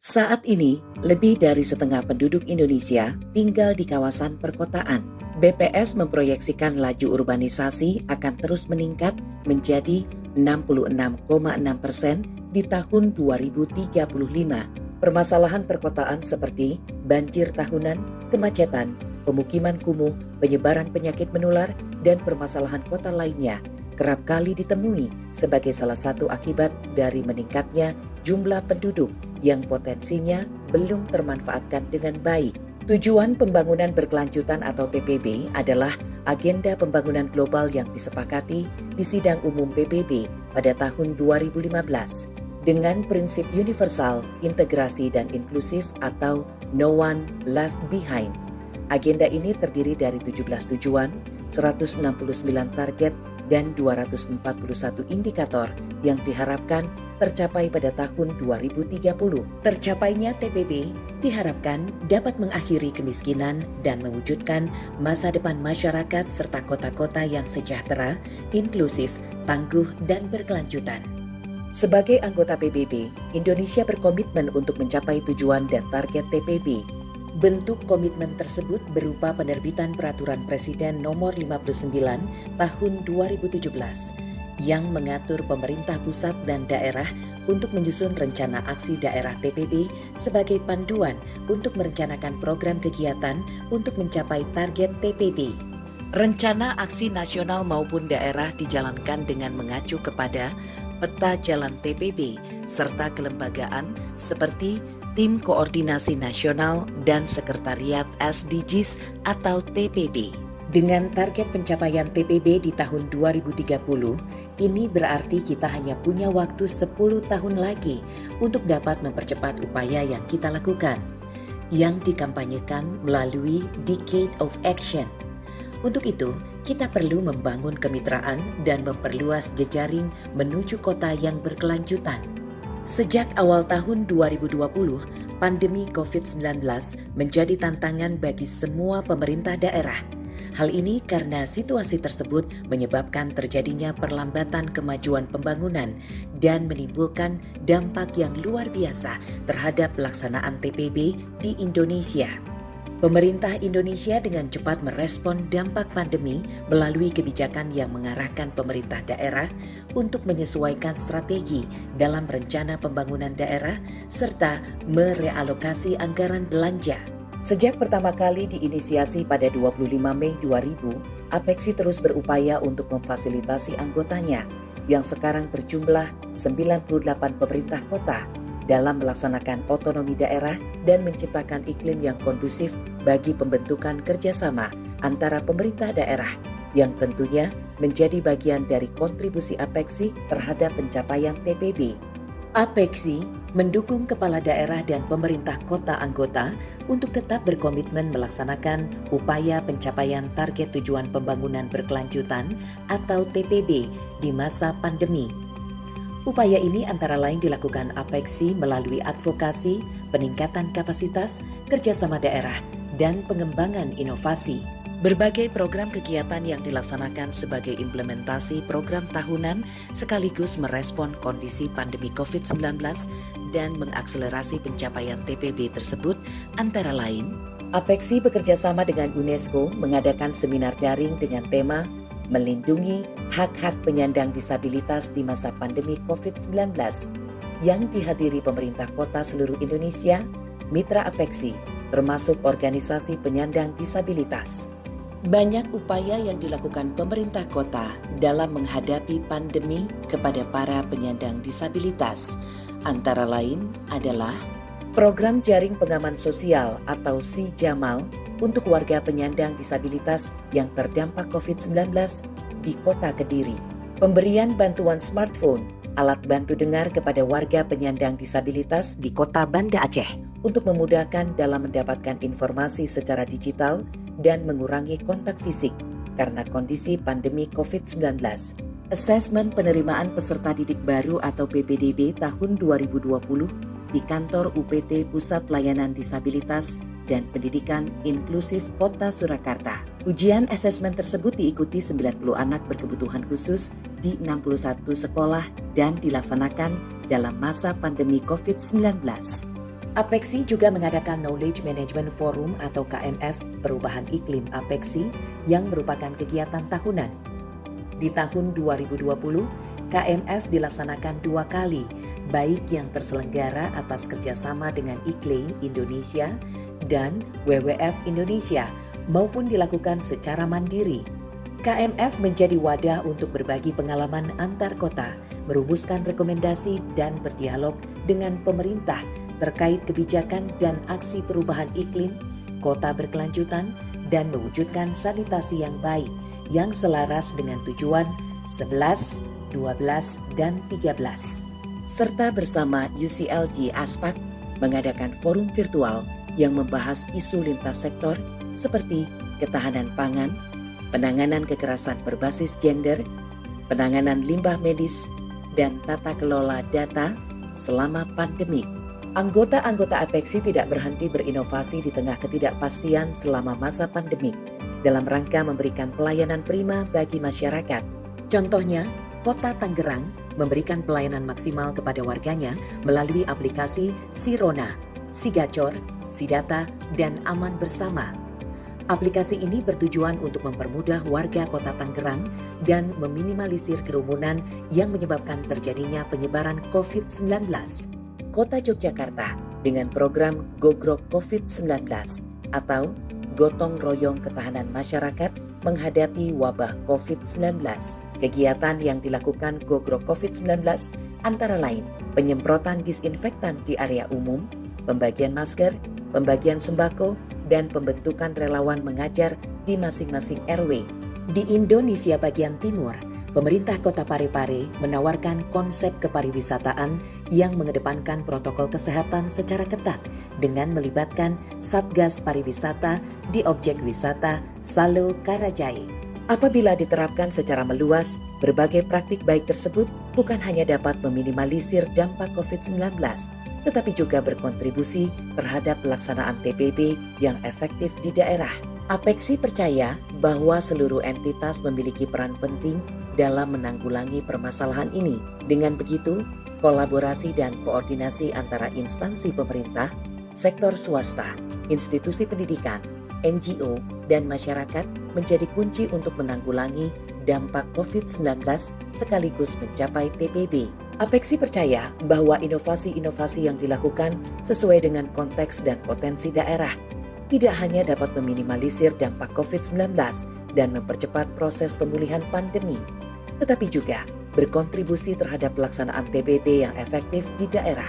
Saat ini, lebih dari setengah penduduk Indonesia tinggal di kawasan perkotaan. BPS memproyeksikan laju urbanisasi akan terus meningkat menjadi 66,6% di tahun 2035. Permasalahan perkotaan seperti banjir tahunan, kemacetan, pemukiman kumuh, penyebaran penyakit menular, dan permasalahan kota lainnya kerap kali ditemui sebagai salah satu akibat dari meningkatnya jumlah penduduk yang potensinya belum termanfaatkan dengan baik. Tujuan pembangunan berkelanjutan atau TPB adalah agenda pembangunan global yang disepakati di Sidang Umum PBB pada tahun 2015 dengan prinsip universal, integrasi, dan inklusif atau no one left behind. Agenda ini terdiri dari 17 tujuan, 169 target, dan 241 indikator yang diharapkan tercapai pada tahun 2030. Tercapainya TPB diharapkan dapat mengakhiri kemiskinan dan mewujudkan masa depan masyarakat serta kota-kota yang sejahtera, inklusif, tangguh, dan berkelanjutan. Sebagai anggota PBB, Indonesia berkomitmen untuk mencapai tujuan dan target TPB. Bentuk komitmen tersebut berupa penerbitan Peraturan Presiden Nomor 59 Tahun 2017 yang mengatur pemerintah pusat dan daerah untuk menyusun rencana aksi daerah TPB sebagai panduan untuk merencanakan program kegiatan untuk mencapai target TPB. Rencana aksi nasional maupun daerah dijalankan dengan mengacu kepada peta jalan TPB serta kelembagaan seperti Tim Koordinasi Nasional dan Sekretariat SDGs atau TPB. Dengan target pencapaian TPB di tahun 2030, ini berarti kita hanya punya waktu 10 tahun lagi untuk dapat mempercepat upaya yang kita lakukan, yang dikampanyekan melalui Decade of Action. Untuk itu, kita perlu membangun kemitraan dan memperluas jejaring menuju kota yang berkelanjutan. Sejak awal tahun 2020, pandemi COVID-19 menjadi tantangan bagi semua pemerintah daerah. Hal ini karena situasi tersebut menyebabkan terjadinya perlambatan kemajuan pembangunan dan menimbulkan dampak yang luar biasa terhadap pelaksanaan TPB di Indonesia. Pemerintah Indonesia dengan cepat merespon dampak pandemi melalui kebijakan yang mengarahkan pemerintah daerah untuk menyesuaikan strategi dalam rencana pembangunan daerah serta merealokasi anggaran belanja. Sejak pertama kali diinisiasi pada 25 Mei 2000, APEKSI terus berupaya untuk memfasilitasi anggotanya yang sekarang berjumlah 98 pemerintah kota dalam melaksanakan otonomi daerah dan menciptakan iklim yang kondusif bagi pembentukan kerjasama antara pemerintah daerah yang tentunya menjadi bagian dari kontribusi APEKSI terhadap pencapaian TPB. APEKSI mendukung kepala daerah dan pemerintah kota anggota untuk tetap berkomitmen melaksanakan upaya pencapaian target tujuan pembangunan berkelanjutan atau TPB di masa pandemi. Upaya ini antara lain dilakukan APEKSI melalui advokasi, peningkatan kapasitas, kerjasama daerah, dan pengembangan inovasi. Berbagai program kegiatan yang dilaksanakan sebagai implementasi program tahunan sekaligus merespon kondisi pandemi COVID-19 dan mengakselerasi pencapaian TPB tersebut antara lain, APEKSI bekerjasama dengan UNESCO mengadakan seminar daring dengan tema Melindungi Hak-Hak Penyandang Disabilitas di Masa Pandemi COVID-19 yang dihadiri pemerintah kota seluruh Indonesia, mitra APEKSI, termasuk organisasi penyandang disabilitas. Banyak upaya yang dilakukan pemerintah kota dalam menghadapi pandemi kepada para penyandang disabilitas, antara lain adalah program jaring pengaman sosial atau Si Jamal untuk warga penyandang disabilitas yang terdampak COVID-19 di Kota Kediri. Pemberian bantuan smartphone, alat bantu dengar kepada warga penyandang disabilitas di Kota Banda Aceh untuk memudahkan dalam mendapatkan informasi secara digital dan mengurangi kontak fisik karena kondisi pandemi COVID-19. Asesmen penerimaan peserta didik baru atau PPDB tahun 2020 di kantor UPT Pusat Layanan Disabilitas dan Pendidikan Inklusif Kota Surakarta. Ujian asesmen tersebut diikuti 90 anak berkebutuhan khusus di 61 sekolah dan dilaksanakan dalam masa pandemi COVID-19. Apexi juga mengadakan Knowledge Management Forum atau KMF Perubahan Iklim Apexi yang merupakan kegiatan tahunan. Di tahun 2020, KMF dilaksanakan 2 kali, baik yang terselenggara atas kerjasama dengan ICLEI Indonesia dan WWF Indonesia, maupun dilakukan secara mandiri. KMF menjadi wadah untuk berbagi pengalaman antar kota, merumuskan rekomendasi dan berdialog dengan pemerintah terkait kebijakan dan aksi perubahan iklim, kota berkelanjutan, dan mewujudkan sanitasi yang baik yang selaras dengan tujuan 11, 12, dan 13. Serta bersama UCLG Aspak mengadakan forum virtual yang membahas isu lintas sektor seperti ketahanan pangan, penanganan kekerasan berbasis gender, penanganan limbah medis, dan tata kelola data selama pandemi. Anggota-anggota Apexi tidak berhenti berinovasi di tengah ketidakpastian selama masa pandemik dalam rangka memberikan pelayanan prima bagi masyarakat. Contohnya, Kota Tangerang memberikan pelayanan maksimal kepada warganya melalui aplikasi Sirona, Sigacor, Sidata, dan Aman Bersama. Aplikasi ini bertujuan untuk mempermudah warga Kota Tangerang dan meminimalisir kerumunan yang menyebabkan terjadinya penyebaran COVID-19. Kota Yogyakarta dengan program Gogrok COVID-19 atau Gotong Royong Ketahanan Masyarakat menghadapi wabah COVID-19. Kegiatan yang dilakukan Gogrok COVID-19 antara lain penyemprotan disinfektan di area umum, pembagian masker, pembagian sembako, dan pembentukan relawan mengajar di masing-masing RW. Di Indonesia bagian timur, pemerintah Kota Parepare menawarkan konsep kepariwisataan yang mengedepankan protokol kesehatan secara ketat dengan melibatkan Satgas Pariwisata di objek wisata Salo Karajai. Apabila diterapkan secara meluas, berbagai praktik baik tersebut bukan hanya dapat meminimalisir dampak COVID-19, tetapi juga berkontribusi terhadap pelaksanaan PBB yang efektif di daerah. Apexi percaya bahwa seluruh entitas memiliki peran penting dalam menanggulangi permasalahan ini. Dengan begitu, kolaborasi dan koordinasi antara instansi pemerintah, sektor swasta, institusi pendidikan, NGO, dan masyarakat menjadi kunci untuk menanggulangi dampak COVID-19 sekaligus mencapai TPB. Apexi percaya bahwa inovasi-inovasi yang dilakukan sesuai dengan konteks dan potensi daerah tidak hanya dapat meminimalisir dampak COVID-19 dan mempercepat proses pemulihan pandemi, tetapi juga berkontribusi terhadap pelaksanaan PBB yang efektif di daerah.